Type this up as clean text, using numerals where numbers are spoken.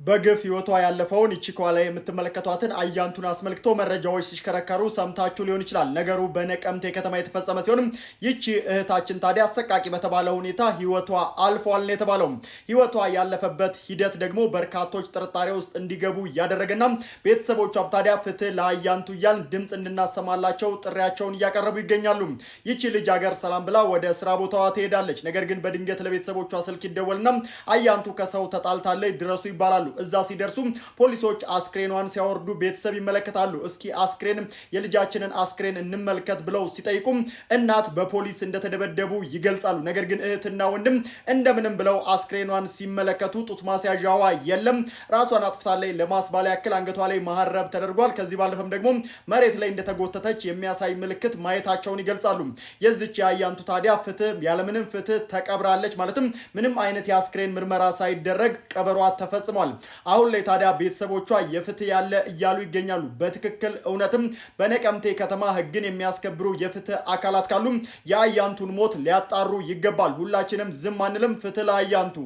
በግፍ ህይወቷ ያለፈውን ይቺ ከኋላ የምትመለከቷትን አያንቱን አስመልክቶ መረጃዎች ሲሽከረከሩ ሰምታችሁ ሊሆን ይችላል። ነገሩ በነቀምቴ ከተማ የተፈጸመ ሲሆንም ይቺ እህታችን ታዲያ አሰቃቂ በተባለ ሁኔታ ህይወቷ አልፏል ነው የተባለው። ህይወቷ ያለፈበት ሂደት ደግሞ በርካቶች ጥርጣሬ ውስጥ እንዲገቡ እያደረገና ቤተሰቦቿም ታዲያ ፍትህ ለአያንቱ እያልን ድምፅ እንድናሰማላቸው ጥሪያቸውን እያቀረቡ ይገኛሉ። ይቺ ልጅ ሀገር ሰላም ብላ ወደ ስራ ቦታዋ ትሄዳለች። ነገር ግን በድንገት ለቤተሰቦቿ ስልክ ይደወልና አያንቱ ከሰው ተጣልታለች ድረሱ ይባላሉ። እዛ ሲደርሱ ፖሊሶች አስክሬኗን ሲያወርዱ ቤተሰብ ይመለከታሉ። እስኪ አስክሬን የልጃችንን አስክሬን እንመልከት ብለው ሲጠይቁ እናት በፖሊስ እንደተደበደቡ ይገልጻሉ። ነገር ግን እህትና ወንድም እንደምንም ብለው አስክሬኗን ሲመለከቱ ጡት ማስያዣዋ የለም፣ ራሷን አጥፍታለች ለማስባል ያክል አንገቷ ላይ መሐረብ ተደርጓል። ከዚህ ባለፈም ደግሞ መሬት ላይ እንደተጎተተች የሚያሳይ ምልክት ማየታቸውን ይገልጻሉ። የዚች የአያንቱ ታዲያ ፍትህ ያለምንም ፍትህ ተቀብራለች። ማለትም ምንም አይነት የአስክሬን ምርመራ ሳይደረግ ቀበሯ ተፈጽሟል። አሁን ላይ ታዲያ ቤተሰቦቿ የፍትህ ያለ እያሉ ይገኛሉ። በትክክል እውነትም በነቀምቴ ከተማ ህግን የሚያስከብሩ የፍትህ አካላት ካሉ የአያንቱን ሞት ሊያጣሩ ይገባል። ሁላችንም ዝም አንልም። ፍትህ ለአያንቱ።